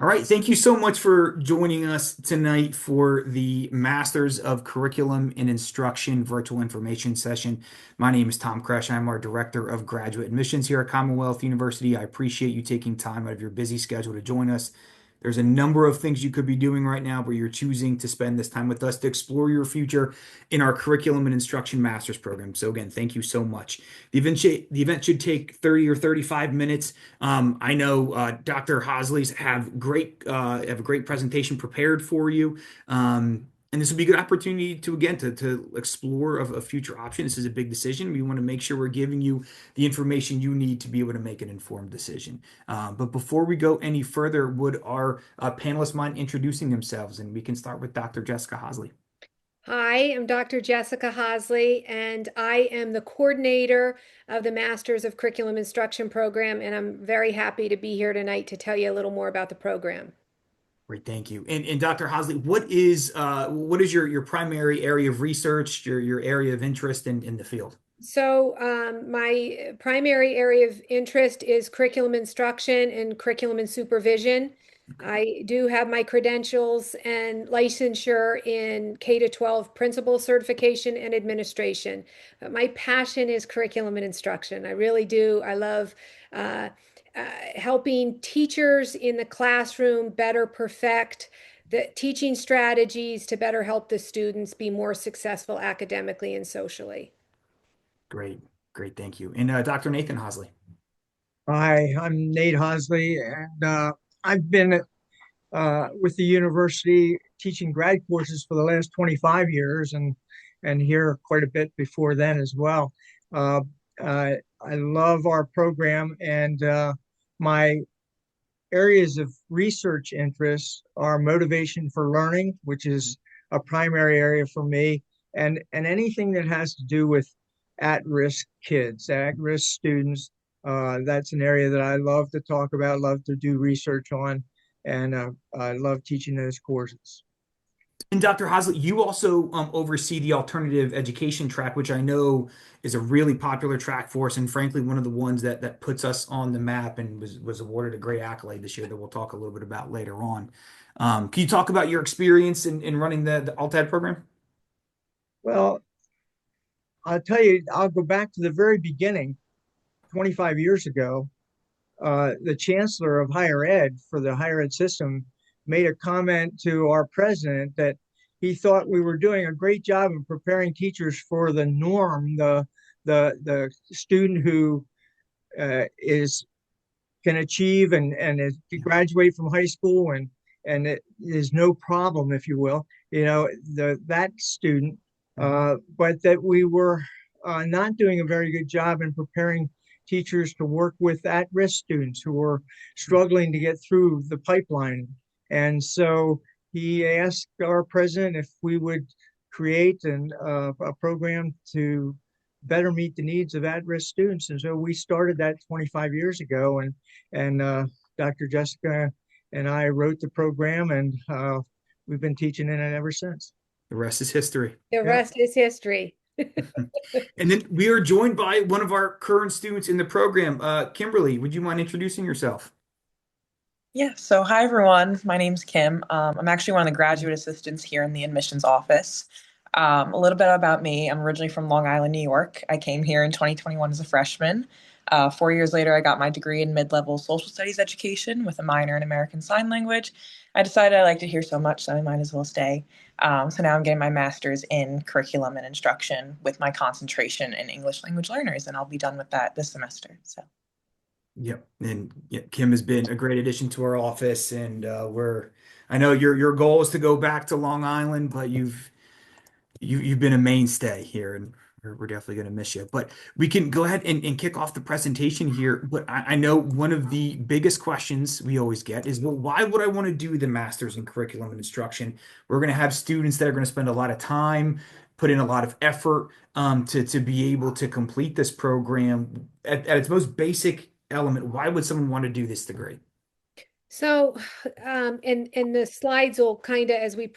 All right, thank you so much for joining us tonight for the Masters of Curriculum and Instruction virtual information session. My name is Tom Kresh. I'm our Director of Graduate Admissions here at Commonwealth University. I appreciate you taking time out of your busy schedule to join us. There's a number of things you could be doing right now, but you're choosing to spend this time with us to explore your future in our Curriculum and Instruction Masters program. So again, thank you so much. The event should take 30 or 35 minutes. I know Dr. Hosley's have a great presentation prepared for you. And this would be a good opportunity to again to explore a future option. This is a big decision. We want to make sure we're giving you the information you need to be able to make an informed decision. But before we go any further, would our panelists mind introducing themselves? And we can start with Dr. Jessica Hosley. Hi, I'm Dr. Jessica Hosley, and I am the coordinator of the Masters of Curriculum Instruction program, and I'm very happy to be here tonight to tell you a little more about the program. Great, thank you. And Dr. Hosley, what is your primary area of research, your area of interest in the field? My primary area of interest is curriculum instruction and curriculum and supervision. I do have my credentials and licensure in K to 12 principal certification and administration. But my passion is curriculum and instruction. I really do. I love uh, helping teachers in the classroom better perfect the teaching strategies to better help the students be more successful academically and socially. Great, great, thank you. And Dr. Nathan Hosley. Hi, I'm Nate Hosley, and I've been with the university teaching grad courses for the last 25 years, and here quite a bit before then as well. Uh, I love our program, and my areas of research interest are motivation for learning, which is a primary area for me, and anything that has to do with at-risk kids, at-risk students. That's an area that I love to talk about, love to do research on, and I love teaching those courses. And Dr. Hosley, you also oversee the alternative education track, which I know is a really popular track for us, and frankly, one of the ones that puts us on the map and was awarded a great accolade this year that we'll talk a little bit about later on. Can you talk about your experience in running the alt-ed program? Well, I'll tell you, I'll go back to the very beginning, 25 years ago. The chancellor of higher ed for the higher ed system made a comment to our president that he thought we were doing a great job of preparing teachers for the norm, the student who is can achieve and is, to graduate from high school and it is no problem, if you will, that student, but that we were not doing a very good job in preparing teachers to work with at-risk students who were struggling to get through the pipeline. And so he asked our president if we would create a program to better meet the needs of at-risk students. And so we started that 25 years ago, and Dr. Jessica and I wrote the program, and we've been teaching in it ever since. The rest is history. The Yeah. rest is history. And then we are joined by one of our current students in the program, Kimberly. Would you mind introducing yourself? Yeah, so hi everyone. My name's Kim. I'm actually one of the graduate assistants here in the admissions office. A little bit about me. I'm originally from Long Island, New York. I came here in 2021 as a freshman. 4 years later, I got my degree in mid-level social studies education with a minor in American Sign Language. I decided I liked it here so much that I might as well stay. So now I'm getting my master's in curriculum and instruction with my concentration in English language learners, and I'll be done with that this semester. So. Yep. And yeah, Kim has been a great addition to our office, and I know your goal is to go back to Long Island, but you've been a mainstay here, and we're definitely going to miss you. But we can go ahead and kick off the presentation here. But I know one of the biggest questions we always get is, well, why would I want to do the master's in curriculum and instruction? We're going to have students that are going to spend a lot of time, put in a lot of effort to be able to complete this program at its most basic element. Why would someone want to do this degree? So, and the slides will kind of, as we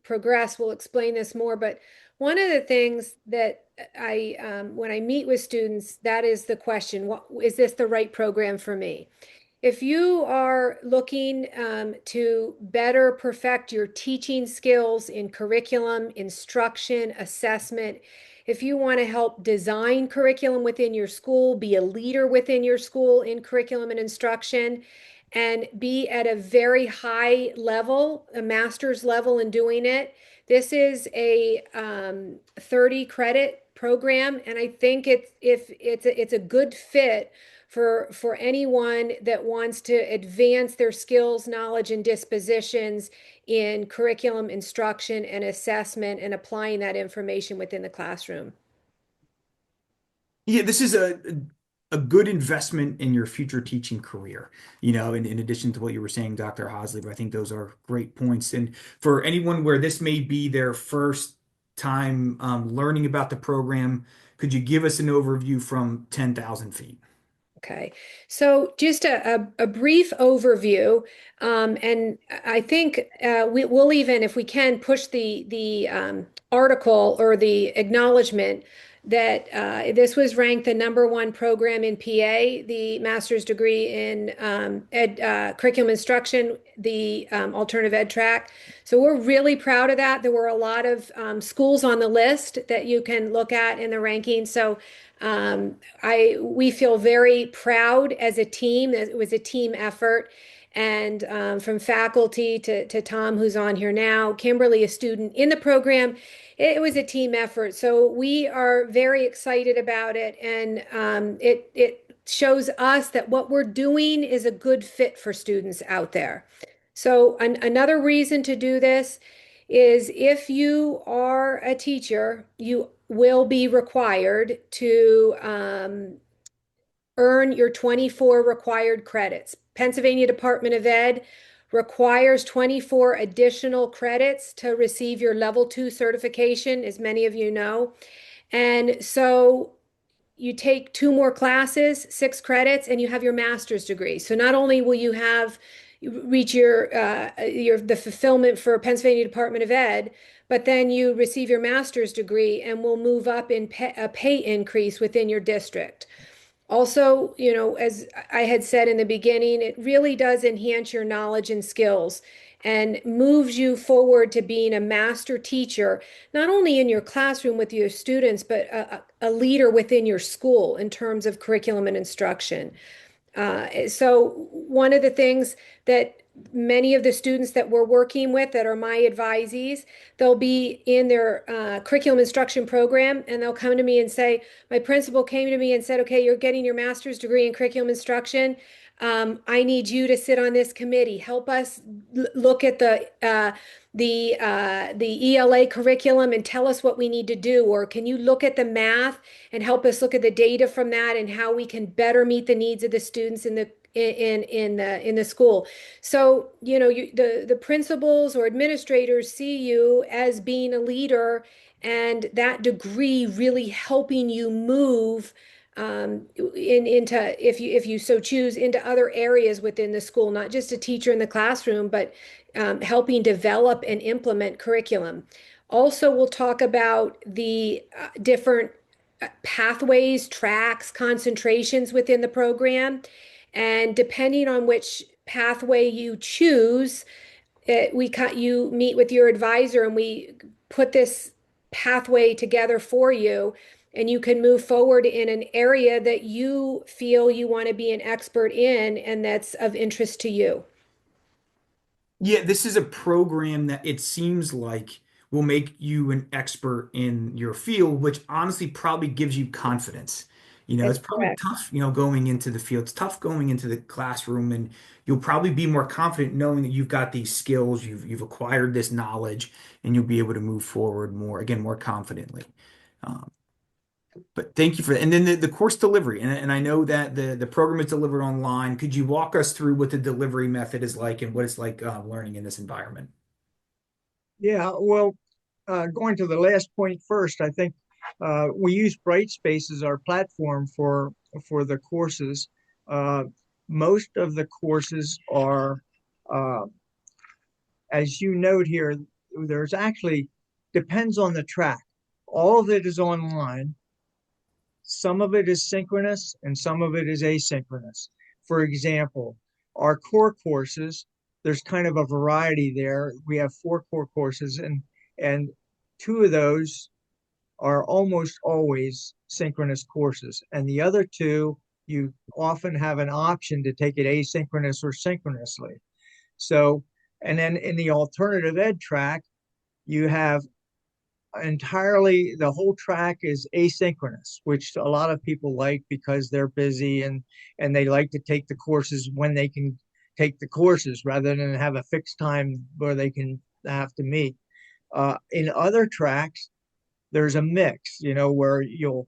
progress, we'll explain this more. But one of the things that when I meet with students, that is the question: what is this the right program for me? If you are looking to better perfect your teaching skills in curriculum, instruction, assessment, if you want to help design curriculum within your school, be a leader within your school in curriculum and instruction, and be at a very high level, a master's level in doing it, this is a 30 credit program, and I think it's a good fit for anyone that wants to advance their skills, knowledge, and dispositions in curriculum instruction and assessment and applying that information within the classroom. Yeah, this is a good investment in your future teaching career, in addition to what you were saying, Dr. Hosley, but I think those are great points. And for anyone where this may be their first time learning about the program, could you give us an overview from 10,000 feet? Okay, so just a brief overview, and I think we'll even, if we can, push the article or the acknowledgement that this was ranked the #1 program in PA, the master's degree in curriculum instruction, the alternative ed track. So we're really proud of that. There were a lot of schools on the list that you can look at in the ranking. So we feel very proud as a team. It was a team effort. And from faculty to Tom, who's on here now, Kimberly, a student in the program, it was a team effort. So we are very excited about it. And it shows us that what we're doing is a good fit for students out there. So another reason to do this is if you are a teacher, you will be required to earn your 24 required credits. Pennsylvania Department of Ed requires 24 additional credits to receive your level 2 certification, as many of you know. And so you take 2 more classes, 6 credits, and you have your master's degree. So not only will you have reach your the fulfillment for Pennsylvania Department of Ed, but then you receive your master's degree and will move up in a pay increase within your district. Also, as I had said in the beginning, it really does enhance your knowledge and skills and moves you forward to being a master teacher, not only in your classroom with your students, but a leader within your school in terms of curriculum and instruction. So one of the things that many of the students that we're working with that are my advisees, they'll be in their curriculum instruction program and they'll come to me and say, my principal came to me and said, okay, you're getting your master's degree in curriculum instruction. I need you to sit on this committee. Help us look at the ELA curriculum and tell us what we need to do. Or can you look at the math and help us look at the data from that and how we can better meet the needs of the students in the school. So, the principals or administrators see you as being a leader and that degree really helping you move into, if you so choose, into other areas within the school, not just a teacher in the classroom, but helping develop and implement curriculum. Also, we'll talk about the different pathways, tracks, concentrations within the program. And depending on which pathway you choose, you meet with your advisor and we put this pathway together for you, and you can move forward in an area that you feel you want to be an expert in and that's of interest to you. Yeah, this is a program that it seems like will make you an expert in your field, which honestly probably gives you confidence. That's It's probably correct. tough, going into the field. It's tough going into the classroom, and you'll probably be more confident knowing that you've got these skills, you've acquired this knowledge, and you'll be able to move forward more, again, more confidently. Um, but thank you for that. And then the course delivery, and I know that the program is delivered online. Could you walk us through what the delivery method is like and what it's like learning in this environment? Yeah, well, going to the last point first, I think we use Brightspace as our platform for the courses. Uh, Most of the courses are, uh, as you note here, there's actually depends on the track. All of it is online. Some of it is synchronous and some of it is asynchronous. For example, our core courses, there's kind of a variety there. We have four core courses, and two of those are almost always synchronous courses. And the other two, you often have an option to take it asynchronous or synchronously. So, and then in the alternative ed track, you have entirely the whole track is asynchronous, which a lot of people like because they're busy and they like to take the courses when they can take the courses rather than have a fixed time where they can have to meet. In other tracks, there's a mix, where you'll,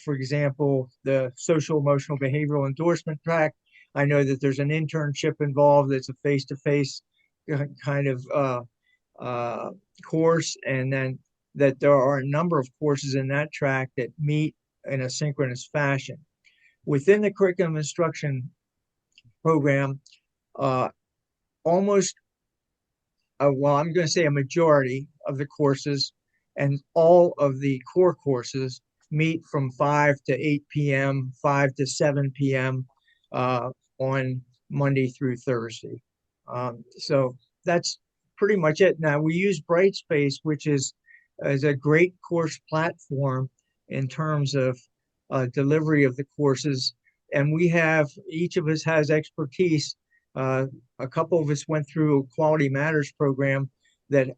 for example, the social emotional behavioral endorsement track. I know that there's an internship involved. That's a face-to-face kind of uh, course, and then that there are a number of courses in that track that meet in a synchronous fashion. Within the curriculum instruction program, uh, almost, well, I'm going to say a majority of the courses and all of the core courses meet from 5 to 8 p.m., 5 to 7 p.m. On Monday through Thursday. So that's pretty much it. Now we use Brightspace, which is a great course platform in terms of delivery of the courses. And we have, each of us has expertise. A couple of us went through a Quality Matters program that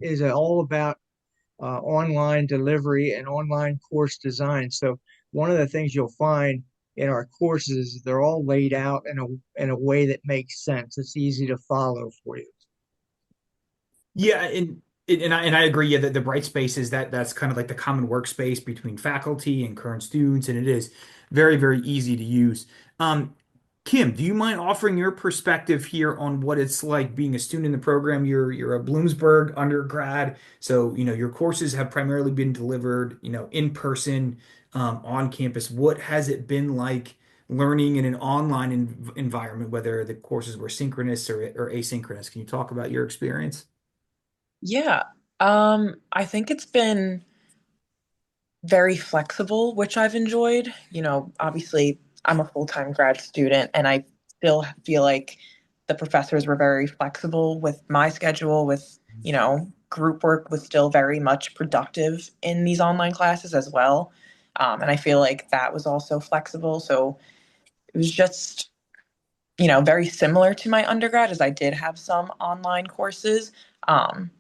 is all about online delivery and online course design. So one of the things you'll find in our courses, they're all laid out in a way that makes sense. It's easy to follow for you. Yeah, and I agree. Yeah, that the bright space is that's kind of like the common workspace between faculty and current students, and it is very, very easy to use. Kim, do you mind offering your perspective here on what it's like being a student in the program? You're a Bloomsburg undergrad, so your courses have primarily been delivered, in person, on campus. What has it been like learning in an online environment, whether the courses were synchronous or asynchronous? Can you talk about your experience? Yeah, I think it's been very flexible, which I've enjoyed. Obviously, I'm a full-time grad student, and I still feel like the professors were very flexible with my schedule, group work was still very much productive in these online classes as well. And I feel like that was also flexible. So it was just, very similar to my undergrad, as I did have some online courses. Um,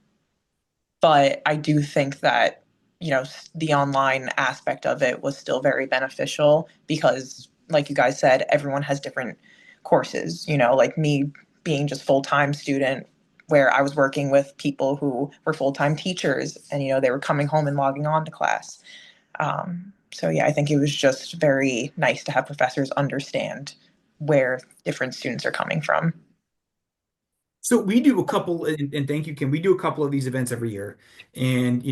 but I do think that, the online aspect of it was still very beneficial because, like you guys said, everyone has different courses, like me being just full-time student where I was working with people who were full-time teachers and, they were coming home and logging on to class. So yeah, I think it was just very nice to have professors understand where different students are coming from. So we do a couple, and thank you, Kim. We do a couple of these events every year, and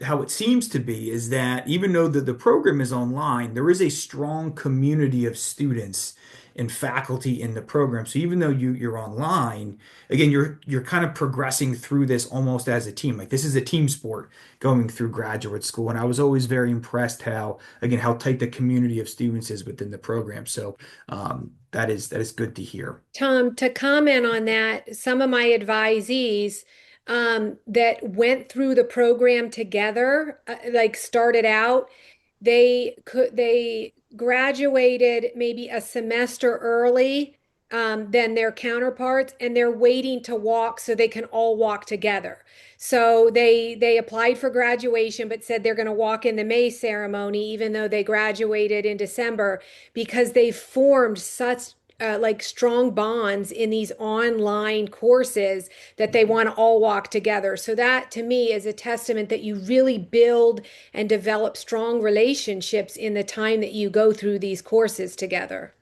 how it seems to be is that even though the program is online, there is a strong community of students and faculty in the program. So even though you're online, again, you're kind of progressing through this almost as a team. Like this is a team sport going through graduate school, and I was always very impressed how tight the community of students is within the program. So that is good to hear. Tom, to comment on that, some of my advisees that went through the program together, like started out, they graduated maybe a semester early than their counterparts, and they're waiting to walk so they can all walk together. So they applied for graduation, but said they're going to walk in the May ceremony, even though they graduated in December, because they formed such like strong bonds in these online courses that they want to all walk together. So that to me is a testament that you really build and develop strong relationships in the time that you go through these courses together.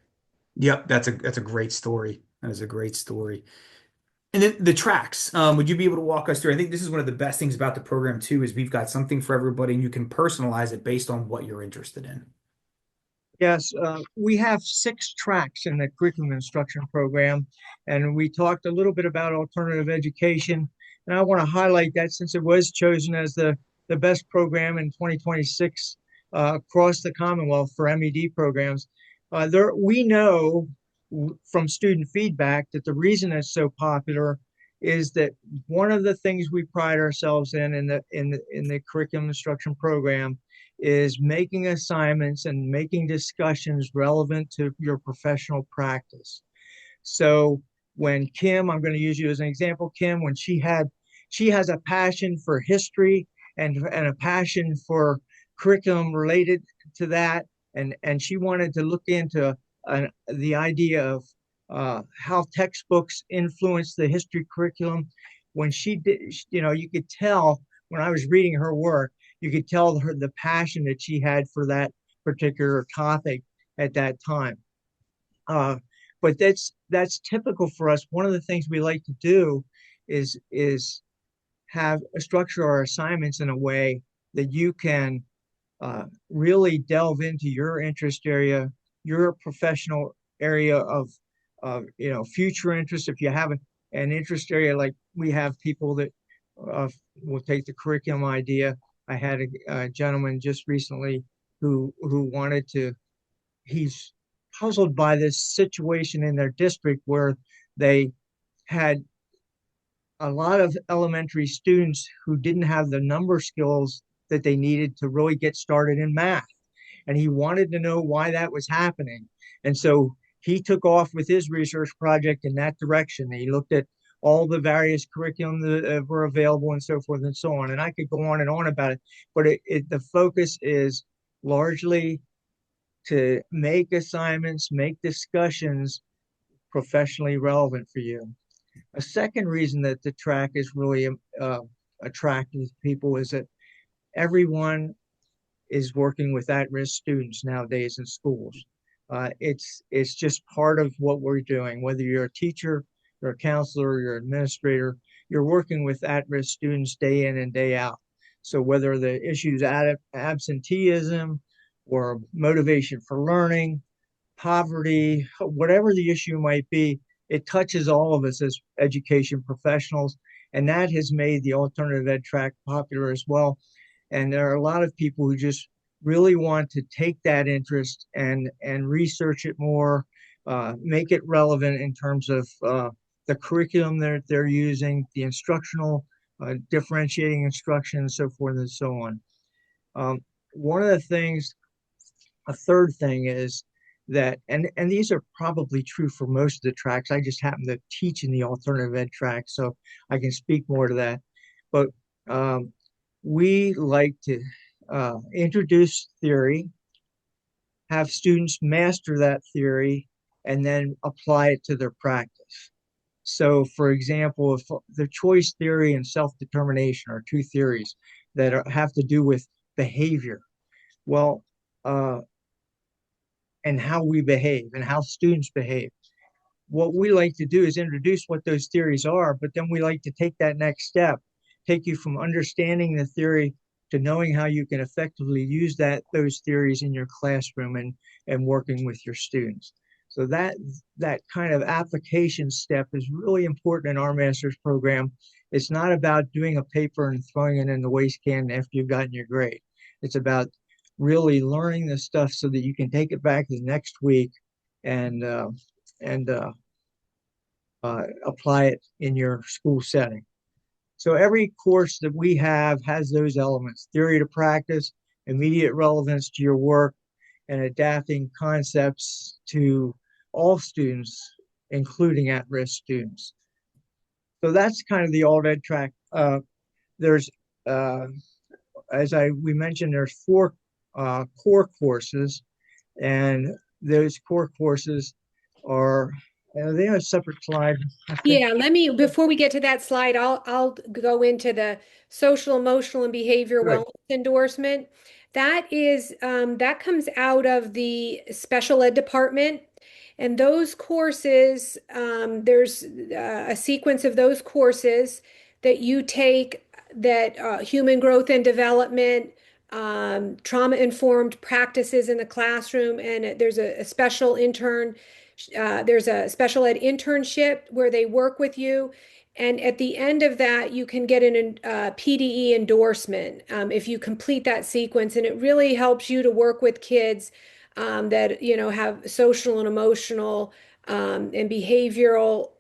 Yep, that's a great story. That is a great story. And then the tracks, would you be able to walk us through? I think this is one of the best things about the program too, is we've got something for everybody and you can personalize it based on what you're interested in. Yes, we have six tracks in the curriculum instruction program, and we talked a little bit about alternative education. And I want to highlight that since it was chosen as the best program in 2026 across the Commonwealth for M.Ed. programs. We know from student feedback that the reason it's so popular is that one of the things we pride ourselves in the curriculum instruction program is making assignments and making discussions relevant to your professional practice. So when Kim, I'm going to use you as an example, Kim, when she has a passion for history and a passion for curriculum related to that, and she wanted to look into the idea of how textbooks influence the history curriculum. When she did, you could tell when I was reading her work, you could tell her the passion that she had for that particular topic at that time. Uh, but that's typical for us. One of the things we like to do is have structure our assignments in a way that you can really delve into your interest area, your professional area of future interest. If you have an interest area, like we have people that uh, will take the curriculum idea. I had a gentleman just recently who wanted to. He's puzzled by this situation in their district where they had a lot of elementary students who didn't have the number skills that they needed to really get started in math. And he wanted to know why that was happening. And so he took off with his research project in that direction. He looked at all the various curriculum that were available and so forth and so on. And I could go on and on about it, but the focus is largely to make assignments, make discussions professionally relevant for you. A second reason that the track is really attractive to people is that everyone is working with at-risk students nowadays in schools. It's just part of what we're doing. Whether you're a teacher, you're a counselor, you're an administrator, you're working with at-risk students day in and day out. So whether the issues absenteeism or motivation for learning, poverty, whatever the issue might be, it touches all of us as education professionals. And that has made the alternative ed track popular as well. And there are a lot of people who just really want to take that interest and research it more, make it relevant in terms of the curriculum that they're using, the instructional, differentiating instruction, and so forth and so on. One of the things, a third thing is that, and these are probably true for most of the tracks. I just happen to teach in the alternative ed track, so I can speak more to that. But we like to introduce theory, have students master that theory, and then apply it to their practice. So, for example, if the choice theory and self-determination are two theories that have to do with behavior, well, and how we behave and how students behave. What we like to do is introduce what those theories are, but then we like to take that next step, take you from understanding the theory to knowing how you can effectively use those theories in your classroom and working with your students. So that kind of application step is really important in our master's program. It's not about doing a paper and throwing it in the waste can after you've gotten your grade. It's about really learning the stuff so that you can take it back the next week and and apply it in your school setting. So every course that we have has those elements: theory to practice, immediate relevance to your work, and adapting concepts to all students, including at-risk students. So that's kind of the alt ed track. There's, as we mentioned, there's four core courses, and those core courses are they have a separate slide. Yeah, before we get to that slide, I'll go into the social, emotional, and behavior Good. wellness endorsement. That comes out of the special ed department. And those courses, there's a sequence of those courses that you take that human growth and development, trauma-informed practices in the classroom, and there's a special intern. There's a special ed internship where they work with you. And at the end of that, you can get an PDE endorsement if you complete that sequence. And it really helps you to work with kids that, have social and emotional and behavioral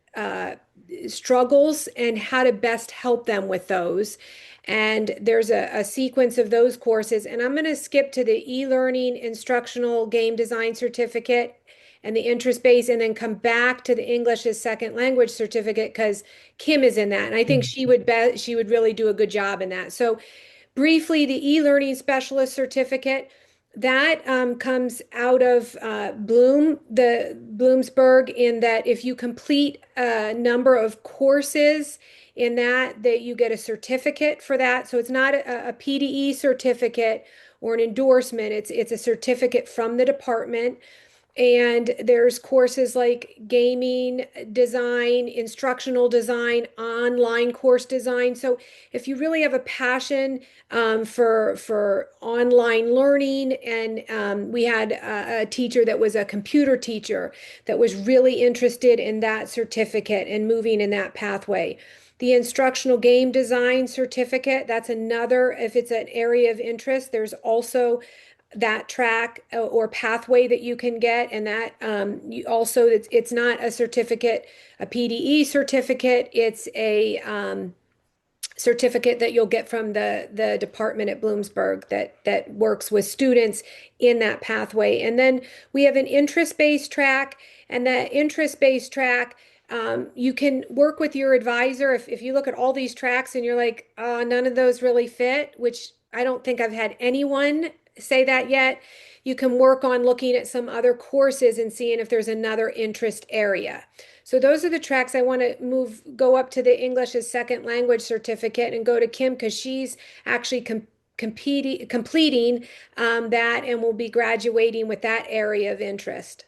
struggles and how to best help them with those. And there's a sequence of those courses. And I'm going to skip to the e-learning instructional game design certificate and the interest base, and then come back to the English as second language certificate because Kim is in that. And I think she would really do a good job in that. So briefly, the e-learning specialist certificate that comes out of Bloomsburg, in that if you complete a number of courses in that you get a certificate for that. So it's not a PDE certificate or an endorsement. It's a certificate from the department. And there's courses like gaming design, instructional design, online course design. So if you really have a passion for online learning, and we had a teacher that was a computer teacher that was really interested in that certificate and moving in that pathway. The instructional game design certificate, that's another, if it's an area of interest, there's also that track or pathway that you can get. And that you also, it's not a certificate, a PDE certificate, it's a certificate that you'll get from the department at Bloomsburg that works with students in that pathway. And then we have an interest-based track, and that interest-based track, you can work with your advisor. If you look at all these tracks and you're like, none of those really fit, which I don't think I've had anyone say that yet, you can work on looking at some other courses and seeing if there's another interest area. So those are the tracks. I want to go up to the English as second language certificate and go to Kim because she's actually completing that and will be graduating with that area of interest.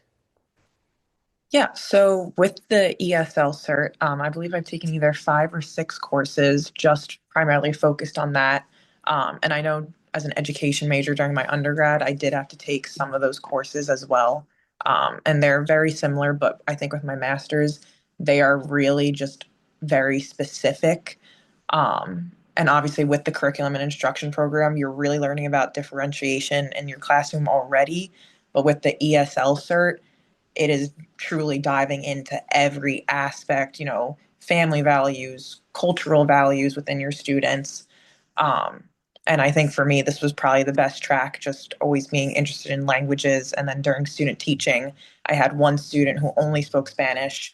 Yeah, so with the ESL cert, I believe I've taken either 5 or 6 courses just primarily focused on that. And I know as an education major during my undergrad, I did have to take some of those courses as well. And they're very similar, but I think with my master's, they are really just very specific. And obviously, with the curriculum and instruction program, you're really learning about differentiation in your classroom already. But with the ESL cert, it is truly diving into every aspect, family values, cultural values within your students. Um, and I think for me, this was probably the best track, just always being interested in languages. And then during student teaching, I had one student who only spoke Spanish.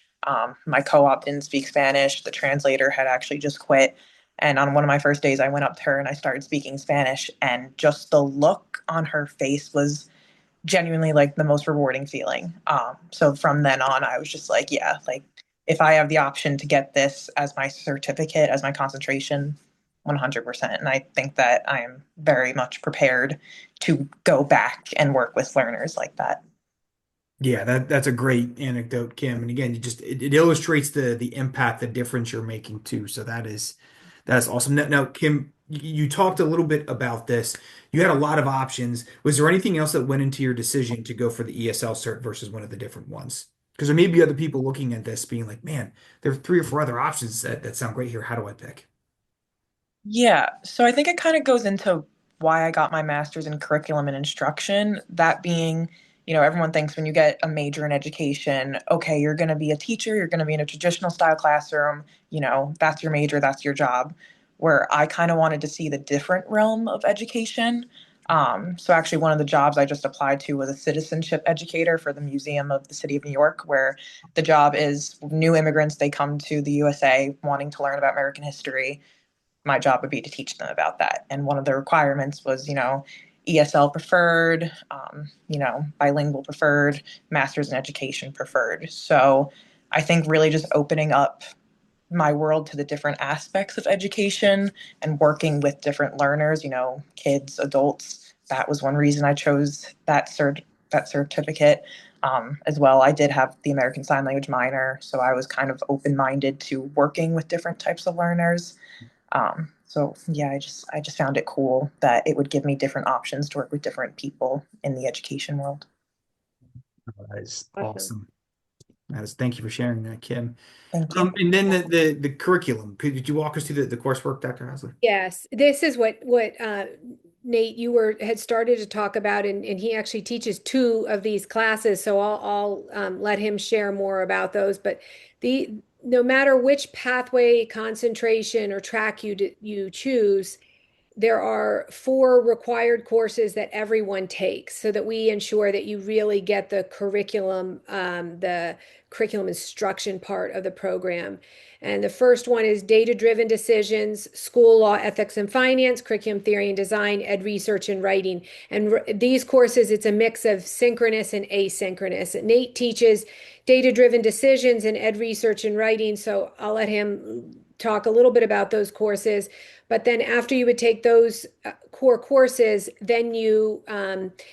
My co op didn't speak Spanish. The translator had actually just quit. And on one of my first days, I went up to her and I started speaking Spanish. And just the look on her face was genuinely like the most rewarding feeling. So from then on, I was just like, yeah, like if I have the option to get this as my certificate, as my concentration, 100%. And I think that I am very much prepared to go back and work with learners like that. Yeah, that's a great anecdote, Kim. And again, it illustrates the impact, the difference you're making too. So that's awesome. Now, Kim, you talked a little bit about this. You had a lot of options. Was there anything else that went into your decision to go for the ESL cert versus one of the different ones? Because there may be other people looking at this being like, man, there are 3 or 4 other options that sound great here. How do I pick? Yeah, so I think it kind of goes into why I got my master's in curriculum and instruction. That being, everyone thinks when you get a major in education, okay, you're going to be a teacher, you're going to be in a traditional style classroom, that's your major, that's your job. Where I kind of wanted to see the different realm of education. So actually, one of the jobs I just applied to was a citizenship educator for the Museum of the City of New York, where the job is new immigrants, they come to the USA wanting to learn about American history. My job would be to teach them about that. And one of the requirements was, ESL preferred, bilingual preferred, master's in education preferred. So I think really just opening up my world to the different aspects of education and working with different learners, kids, adults. That was one reason I chose that certificate. As well, I did have the American Sign Language minor, so I was kind of open minded to working with different types of learners. So yeah, I just found it cool that it would give me different options to work with different people in the education world. That is Awesome. awesome. Thank you for sharing that, Kim. Thank you. And then the curriculum. Could you walk us through the coursework, Dr. Hasley? Yes, this is what Nate, had started to talk about, and he actually teaches two of these classes, so I'll let him share more about those. But the no matter which pathway, concentration, or track you choose, there are four required courses that everyone takes so that we ensure that you really get the curriculum instruction part of the program. And the first one is data-driven decisions, school law, ethics and finance, curriculum theory and design, ed research and writing. And these courses, it's a mix of synchronous and asynchronous. Nate teaches data-driven decisions and ed research and writing, so I'll let him talk a little bit about those courses. But then after you would take those core courses, then you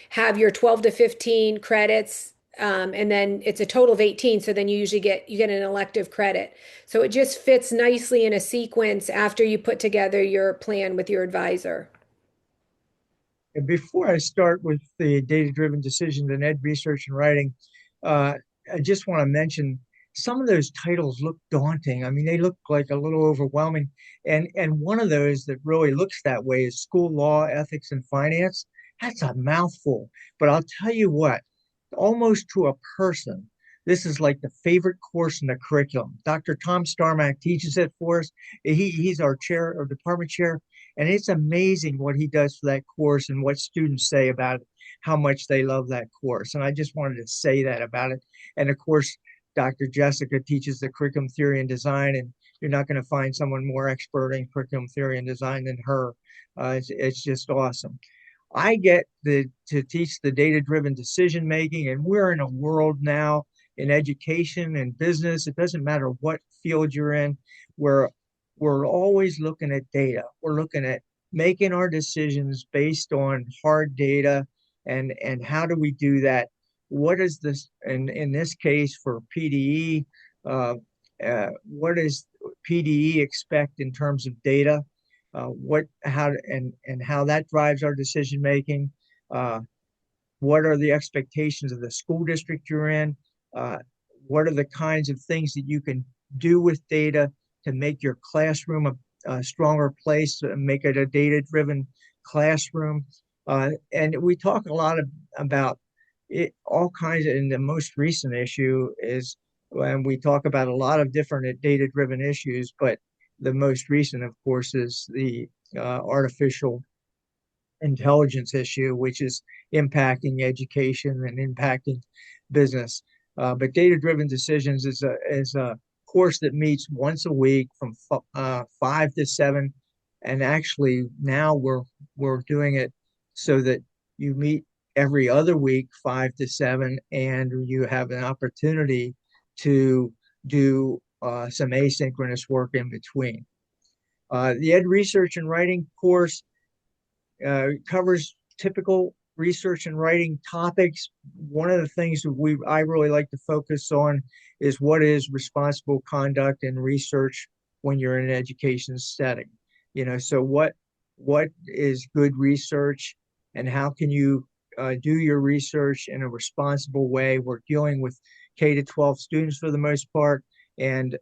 have your 12 to 15 credits. And then it's a total of 18. So then you get an elective credit. So it just fits nicely in a sequence after you put together your plan with your advisor. And before I start with the data-driven decisions and ed research and writing, uh, I just want to mention some of those titles look daunting. I mean, they look like a little overwhelming. And one of those that really looks that way is school law, ethics, and finance. That's a mouthful. But I'll tell you what, almost to a person, this is like the favorite course in the curriculum. Dr. Tom Starmack teaches it for us. He's our chair or department chair, and it's amazing what he does for that course and what students say about how much they love that course. And I just wanted to say that about it. And of course, Dr. Jessica teaches the curriculum theory and design, and you're not going to find someone more expert in curriculum theory and design than her. It's just awesome. I get to teach the data-driven decision making, and we're in a world now in education and business. It doesn't matter what field you're in, where we're always looking at data. We're looking at making our decisions based on hard data, and how do we do that? What is this? And in this case for PDE, what does PDE expect in terms of data? What how and how that drives our decision making. Uh, what are the expectations of the school district you're in? Uh, what are the kinds of things that you can do with data to make your classroom a stronger place, make it a data-driven classroom? And we talk a lot about it, all kinds of, and the most recent issue is when we talk about a lot of different data-driven issues, but the most recent, of course, is the artificial intelligence issue, which is impacting education and impacting business. But data-driven decisions is a course that meets once a week from 5 to 7, and actually now we're doing it so that you meet every other week 5 to 7, and you have an opportunity to do some asynchronous work in between. The Ed Research and Writing course covers typical research and writing topics. One of the things that I really like to focus on is what is responsible conduct and research when you're in an education setting. So what is good research, and how can you do your research in a responsible way? We're dealing with K-12 students for the most part, and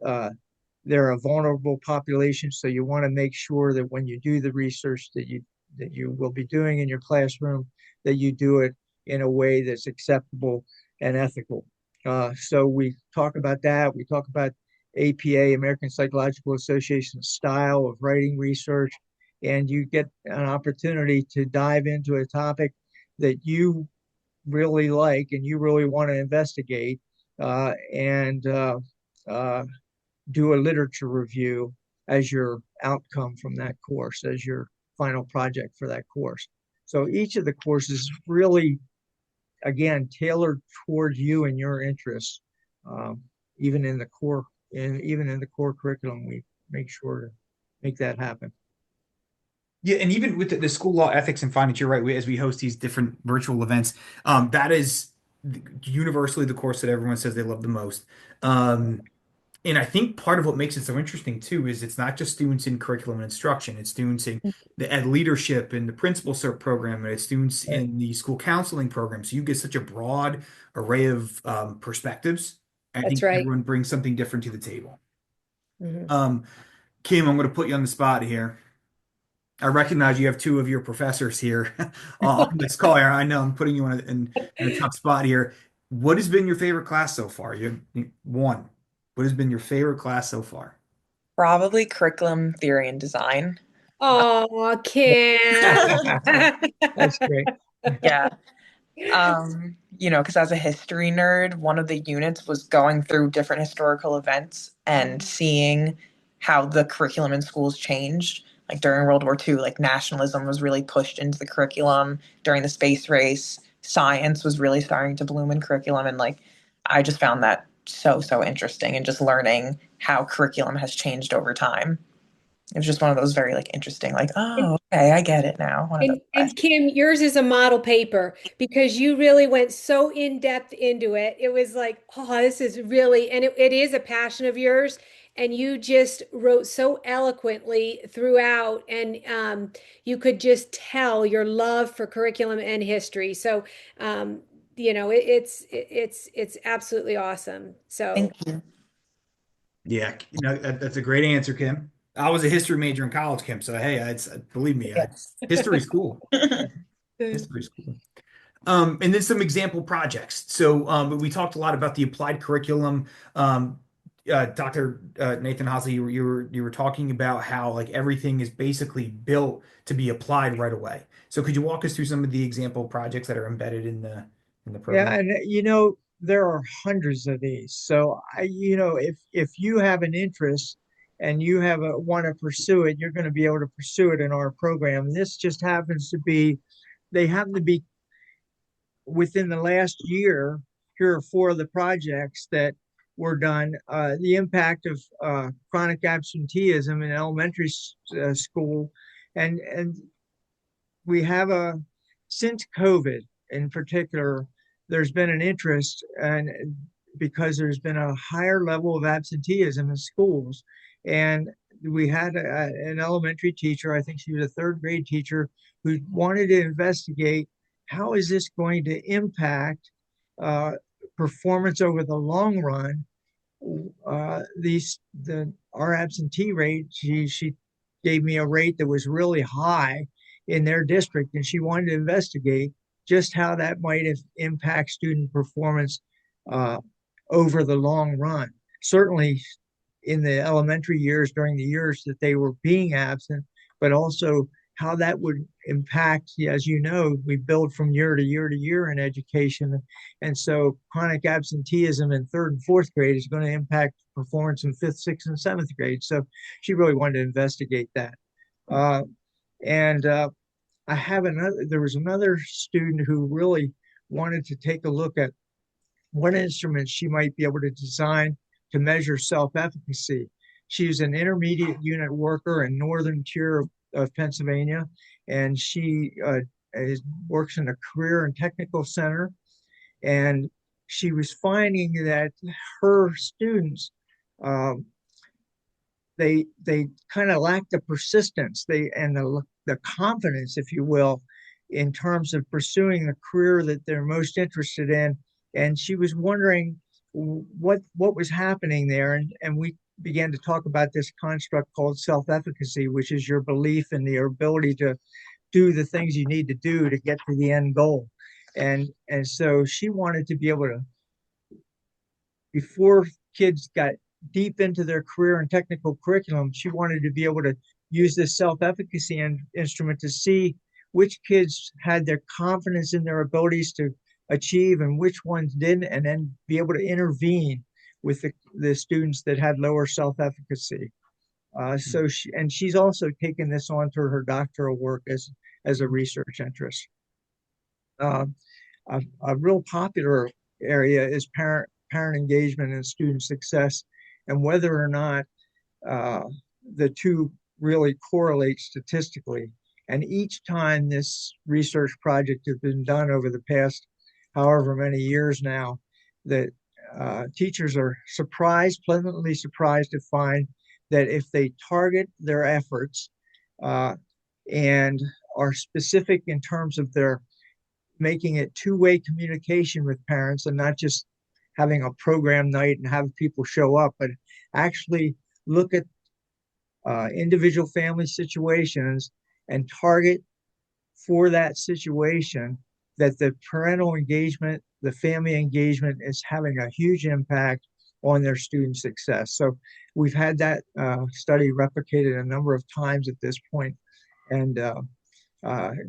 they're a vulnerable population. So you want to make sure that when you do the research that you will be doing in your classroom, that you do it in a way that's acceptable and ethical. So we talk about that. We talk about APA, American Psychological Association style of writing research, and you get an opportunity to dive into a topic that you really like and you really want to investigate, and do a literature review as your outcome from that course, as your final project for that course. So each of the courses really, again, tailored toward you and your interests. Um, even in the core, even in the core curriculum, we make sure to make that happen. Yeah, and even with the school law, ethics, and finance, you're right. As we host these different virtual events, that is universally the course that everyone says they love the most. Um, And I think part of what makes it so interesting too is it's not just students in curriculum and instruction, it's students in the ed leadership and the principal cert program, and it's students Right. in the school counseling program. So you get such a broad array of perspectives. I That's think right. everyone brings something different to the table. Mhm. Um, Kim, I'm going to put you on the spot here. I recognize you have two of your professors here on this call. Aaron. I know I'm putting you in a tough spot here. What has been your favorite class so far? One. What has been your favorite class so far? Probably curriculum theory and design. Oh, Kim. That's great. Yeah. Because as a history nerd, one of the units was going through different historical events and seeing how the curriculum in schools changed. Like during World War II, like nationalism was really pushed into the curriculum. During the space race, science was really starting to bloom in curriculum. And like, I just found that so, so interesting and just learning how curriculum has changed over time. It was just one of those very like interesting, like, oh, okay, I get it now. One of those And Kim, yours is a model paper because you really went so in depth into it. It was like, oh, this is really, and it is a passion of yours. And you just wrote so eloquently throughout, and you could just tell your love for curriculum and history. So, it's absolutely awesome. Thank So, you. Yeah, that's a great answer, Kim. I was a history major in college, Kim. So hey, believe me, Yes. history's cool. History's cool. And then some example projects. So we talked a lot about the applied curriculum. Dr. Nathan Hosley, you were talking about how like everything is basically built to be applied right away. So could you walk us through some of the example projects that are embedded in the Yeah, program? and there are hundreds of these. So if you have an interest and you have a want to pursue it, you're going to be able to pursue it in our program. This just happens to be, they happen to be within the last year. Here are four of the projects that were done. The impact of chronic absenteeism in elementary school, and we have since COVID in particular, there's been an interest and because there's been a higher level of absenteeism in schools. And we had an elementary teacher, I think she was a third grade teacher, who wanted to investigate how is this going to impact uh, performance over the long run. Our absentee rate, she gave me a rate that was really high in their district, and she wanted to investigate just how that might impact student performance uh, over the long run. Certainly in the elementary years during the years that they were being absent, but also how that would impact, as you know, we build from year to year to year in education. And so chronic absenteeism in third and fourth grade is going to impact performance in fifth, sixth, and seventh grade. So she really wanted to investigate that. And there was another student who really wanted to take a look at what instruments she might be able to design to measure self-efficacy. She's an intermediate unit worker in northern tier of Pennsylvania, and she works in a career and technical center. And she was finding that her students, um, they kind of lack the persistence and the confidence, if you will, in terms of pursuing the career that they're most interested in. And she was wondering what was happening there, and we began to talk about this construct called self-efficacy, which is your belief in your ability to do the things you need to do to get to the end goal. And so she wanted to be able to, before kids got deep into their career and technical curriculum, she wanted to be able to use this self-efficacy instrument to see which kids had their confidence in their abilities to achieve and which ones didn't, and then be able to intervene with the students that had lower self-efficacy. She's also taken this on to her doctoral work as a research interest. Uh, a real popular area is parent engagement and student success, and whether or not uh, the two really correlate statistically. And each time this research project has been done over the past however many years now, that teachers are pleasantly surprised to find that if they target their efforts uh, and are specific in terms of their making it two-way communication with parents and not just having a program night and have people show up, but actually look at individual family situations and target for that situation that the parental engagement, the family engagement is having a huge impact on their student success. So we've had that study replicated a number of times at this point, and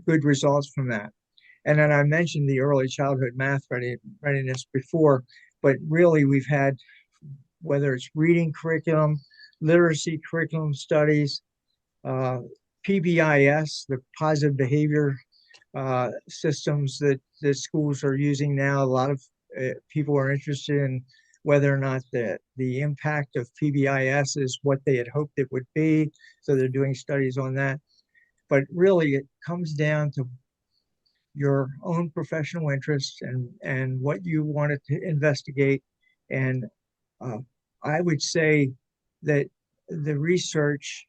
good results from that. And then I mentioned the early childhood math readiness before, but really we've had, whether it's reading curriculum, literacy curriculum studies, uh, PBIS, the positive behavior systems that schools are using now. A lot of people are interested in whether or not the impact of PBIS is what they had hoped it would be. So they're doing studies on that. But really, it comes down to your own professional interests and what you wanted to investigate. And uh, I would say that the research,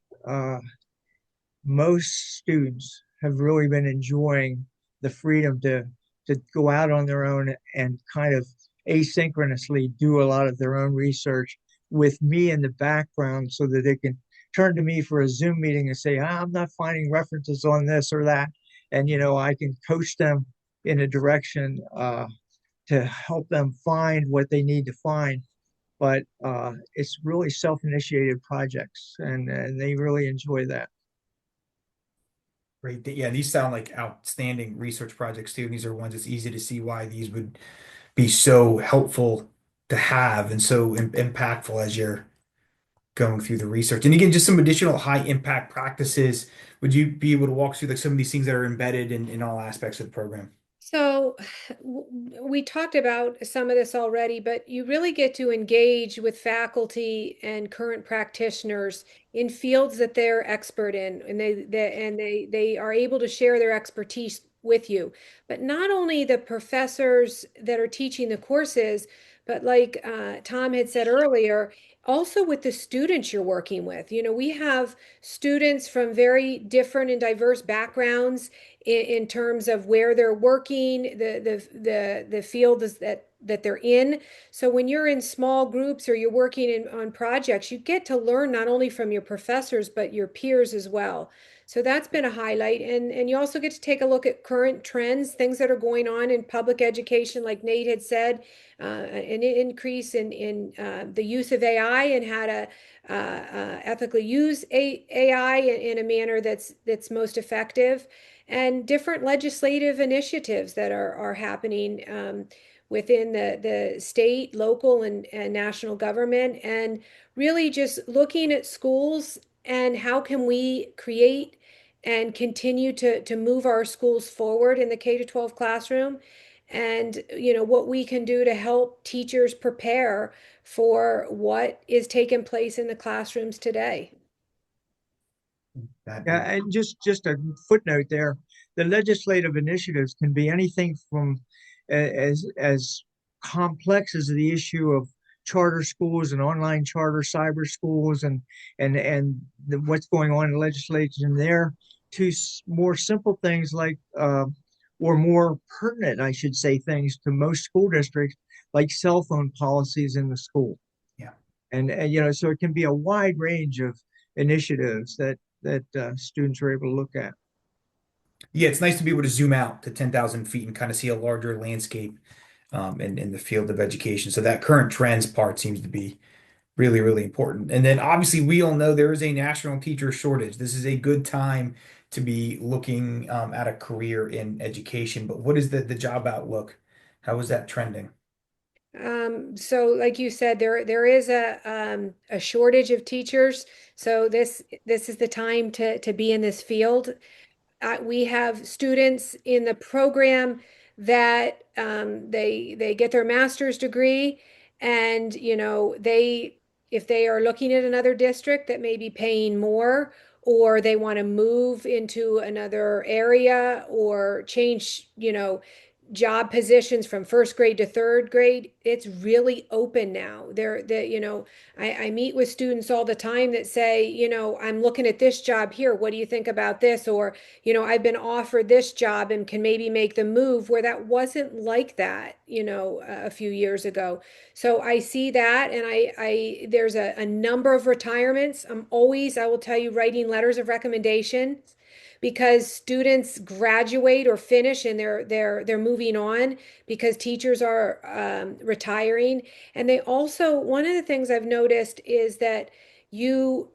most students have really been enjoying the freedom to go out on their own and kind of asynchronously do a lot of their own research with me in the background so that they can turn to me for a Zoom meeting and say, I'm not finding references on this or that. And, I can coach them in a direction to help them find what they need to find. But it's really self-initiated projects, and they really enjoy that. Great. Yeah, these sound like outstanding research projects too. And these are ones it's easy to see why these would be so helpful to have and so impactful as you're going through the research. And again, just some additional high impact practices. Would you be able to walk through like some of these things that are embedded in all aspects of the program? So we talked about some of this already, but you really get to engage with faculty and current practitioners in fields that they're expert in, and they are able to share their expertise with you. But not only the professors that are teaching the courses, but like Tom had said earlier, also with the students you're working with. We have students from very different and diverse backgrounds in terms of where they're working, the field is that they're in. So when you're in small groups or you're working on projects, you get to learn not only from your professors but your peers as well. So that's been a highlight, and you also get to take a look at current trends, things that are going on in public education, like Nate had said, an increase in the use of AI and how to ethically use AI in a manner that's most effective, and different legislative initiatives that are happening within the state, local, and national government, and really just looking at schools and how can we create and continue to move our schools forward in the K to 12 classroom, and what we can do to help teachers prepare for what is taking place in the classrooms today. That Yeah, and just a footnote there. The legislative initiatives can be anything from as complex as the issue of charter schools and online charter cyber schools and what's going on in legislation there to more simple things like or more pertinent, I should say, things to most school districts like cell phone policies in the school. yeah. And so it can be a wide range of initiatives that students are able to look at. Yeah, it's nice to be able to zoom out to 10,000 feet and kind of see a larger landscape in the field of education. So that current trends part seems to be really, really important. And then obviously we all know there is a national teacher shortage. This is a good time to be looking at a career in education. But what is the job outlook? How is that trending? So like you said, there is a shortage of teachers. So this is the time to be in this field. We have students in the program that they get their master's degree, and they, if they are looking at another district that may be paying more, or they want to move into another area or change job positions from first grade to third grade, it's really open now. I meet with students all the time that say, I'm looking at this job here. What do you think about this? Or, I've been offered this job and can maybe make the move, where that wasn't like that, a few years ago. So I see that, and there's a number of retirements. I will tell you, writing letters of recommendation because students graduate or finish and they're moving on because teachers are retiring. And they also, one of the things I've noticed is that you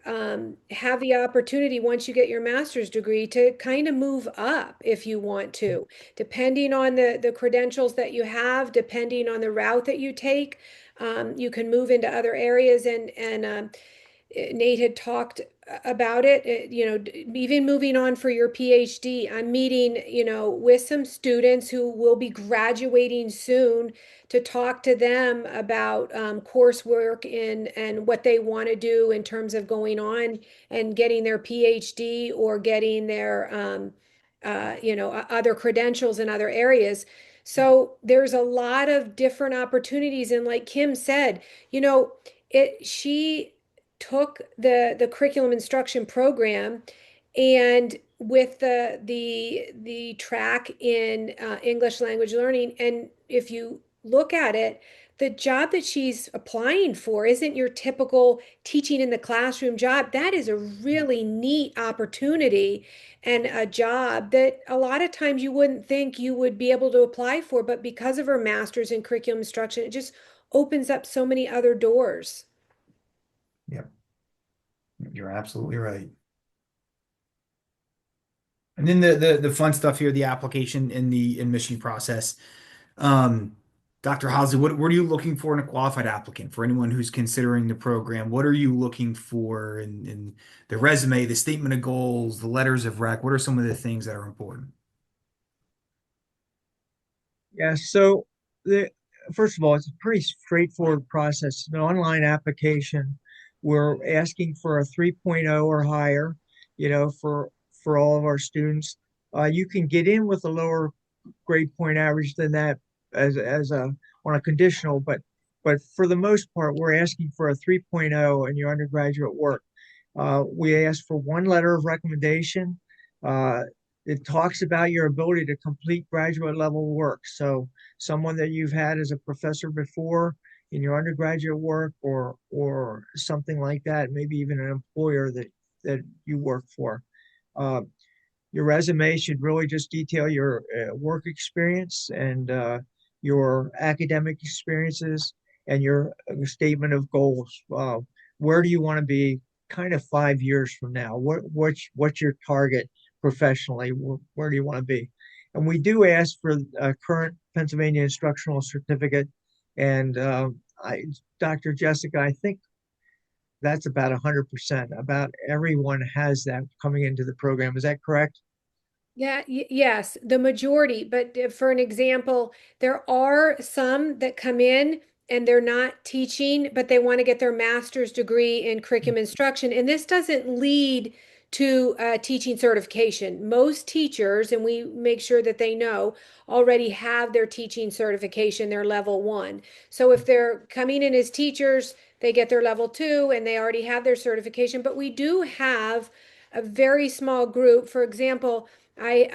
have the opportunity once you get your master's degree to kind of move up if you want to, depending on the credentials that you have, depending on the route that you take. You can move into other areas, and Nate had talked about it, even moving on for your PhD. I'm meeting, with some students who will be graduating soon to talk to them about coursework and what they want to do in terms of going on and getting their PhD or getting their, other credentials in other areas. So there's a lot of different opportunities. And like Kim said, she took the curriculum instruction program, and with the track in English language learning, and if you look at it, the job that she's applying for isn't your typical teaching in the classroom job. That is a really neat opportunity and a job that a lot of times you wouldn't think you would be able to apply for, but because of her master's in curriculum instruction, it just opens up so many other doors. Yep, you're absolutely right. And then the fun stuff here, the application and the admission process. Um, Dr. Housley, what are you looking for in a qualified applicant for anyone who's considering the program? What are you looking for in the resume, the statement of goals, the letters of rec? What are some of the things that are important? Yeah, so the first of all, it's a pretty straightforward process. It's an online application. We're asking for a 3.0 or higher, for all of our students. You can get in with a lower grade point average than that as a on a conditional, but for the most part, we're asking for a 3.0 in your undergraduate work. We ask for one letter of recommendation. Uh, it talks about your ability to complete graduate level work. So someone that you've had as a professor before in your undergraduate work or something like that, maybe even an employer that you work for. Uh, your resume should really just detail your work experience and your academic experiences and your statement of goals. Where do you want to be kind of 5 years from now? What's your target professionally? Where do you want to be? And we do ask for a current Pennsylvania instructional certificate. And Dr. Jessica, I think that's about 100%. About everyone has that coming into the program. Is that correct? Yeah, yes, the majority. But for an example, there are some that come in and they're not teaching, but they want to get their master's degree in curriculum instruction. And this doesn't lead to teaching certification. Most teachers, and we make sure that they know, already have their teaching certification, their level one. So if they're coming in as teachers, they get their level two and they already have their certification. But we do have a very small group. For example, I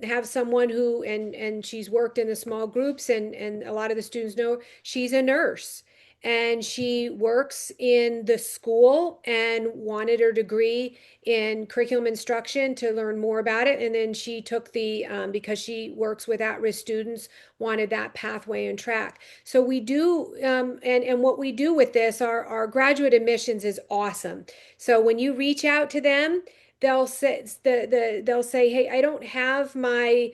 have someone who, and she's worked in the small groups, and a lot of the students know she's a nurse, and she works in the school and wanted her degree in curriculum instruction to learn more about it. And then she took the, because she works with at-risk students, wanted that pathway and track. So we do, and what we do with this, our graduate admissions is awesome. So when you reach out to them, they'll say, hey, I don't have my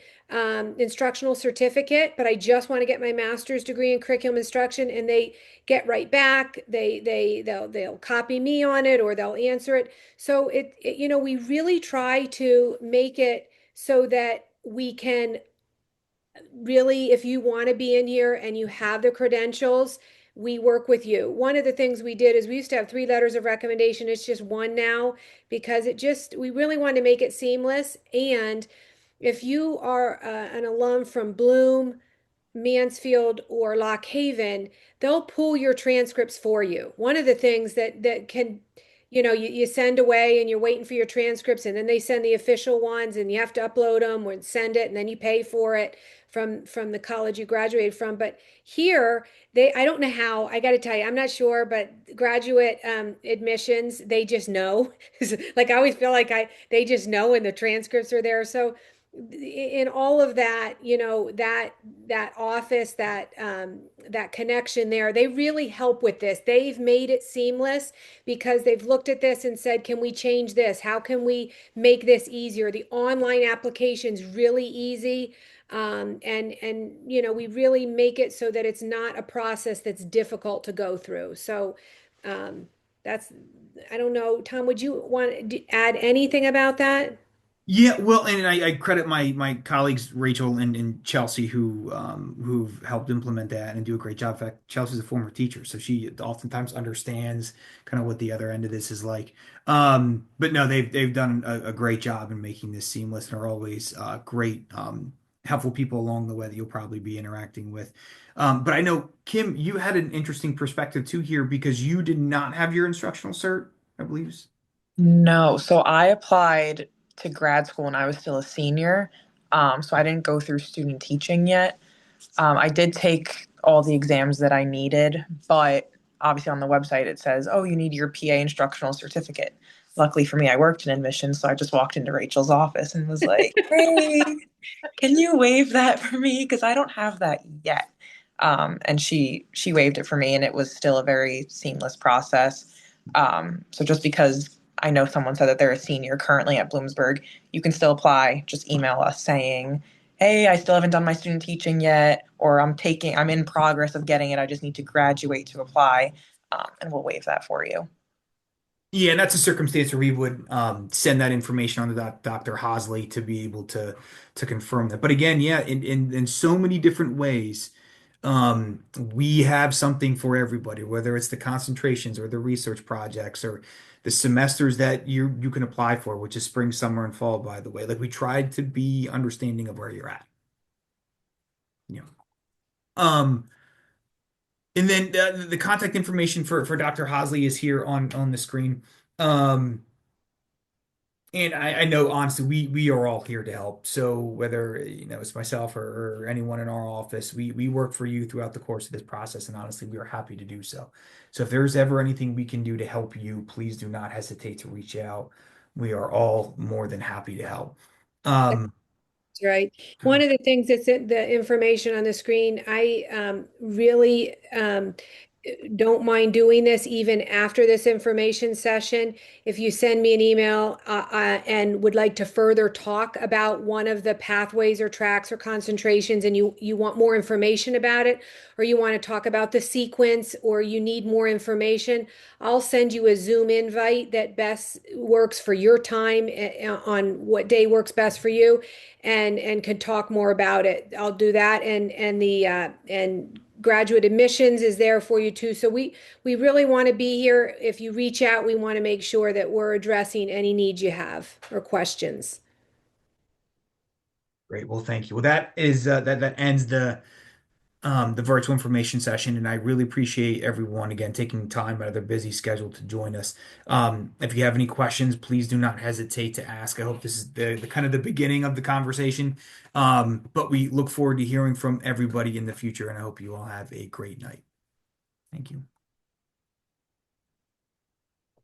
instructional certificate, but I just want to get my master's degree in curriculum instruction, and they get right back. They'll copy me on it, or they'll answer it. So we really try to make it so that we can really, if you want to be in here and you have the credentials, we work with you. One of the things we did is we used to have three letters of recommendation. It's just one now because we really want to make it seamless. And if you are an alum from Bloom, Mansfield, or Lock Haven, they'll pull your transcripts for you. One of the things that can you send away and you're waiting for your transcripts, and then they send the official ones and you have to upload them or send it, and then you pay for it from the college you graduated from. But here, I don't know how, I got to tell you, I'm not sure, but graduate admissions, they just know. Like I always feel like they just know when the transcripts are there. So in all of that, that office, that connection there, they really help with this. They've made it seamless because they've looked at this and said, can we change this? How can we make this easier? The online application's really easy. And we really make it so that it's not a process that's difficult to go through. So um, that's, I don't know, Tom, would you want to add anything about that? Yeah, well, and I credit my colleagues Rachel and Chelsea who've helped implement that and do a great job. In fact, Chelsea's a former teacher, so she oftentimes understands kind of what the other end of this is like. But no, they've done a great job in making this seamless and are always great helpful people along the way that you'll probably be interacting with. But I know Kim, you had an interesting perspective too here because you did not have your instructional cert, I believe. No, so I applied to grad school when I was still a senior. So I didn't go through student teaching yet. I did take all the exams that I needed, but obviously on the website it says, oh, you need your PA instructional certificate. Luckily for me, I worked in admissions, so I just walked into Rachel's office and was like, hey, can you waive that for me? Because I don't have that yet. And she waived it for me, and it was still a very seamless process. So just because I know someone said that they're a senior currently at Bloomsburg, you can still apply. Just email us saying, hey, I still haven't done my student teaching yet, or I'm in progress of getting it. I just need to graduate to apply, and we'll waive that for you. Yeah, and that's a circumstance where we would send that information on to Dr. Hosley to be able to confirm that. But again, yeah, in so many different ways, we have something for everybody, whether it's the concentrations or the research projects or the semesters that you can apply for, which is spring, summer, and fall, by the way. Like we tried to be understanding of where you're at. Yeah. Um, and then the contact information for Dr. Hosley is here on the screen. Um, And I know honestly, we are all here to help. So whether it's myself or anyone in our office, we work for you throughout the course of this process, and honestly, we are happy to do so. So if there's ever anything we can do to help you, please do not hesitate to reach out. We are all more than happy to help. Um, Right. One of the things that's in the information on the screen, I really don't mind doing this even after this information session. If you send me an email and would like to further talk about one of the pathways or tracks or concentrations, and you want more information about it, or you want to talk about the sequence, or you need more information, I'll send you a Zoom invite that best works for your time on what day works best for you, and could talk more about it. I'll do that, and graduate admissions is there for you too. So we really want to be here. If you reach out, we want to make sure that we're addressing any needs you have or questions. Great. Well, thank you. Well, that is that ends the virtual information session, and I really appreciate everyone again taking time out of their busy schedule to join us. If you have any questions, please do not hesitate to ask. I hope this is the kind of the beginning of the conversation. But we look forward to hearing from everybody in the future, and I hope you all have a great night. Thank you.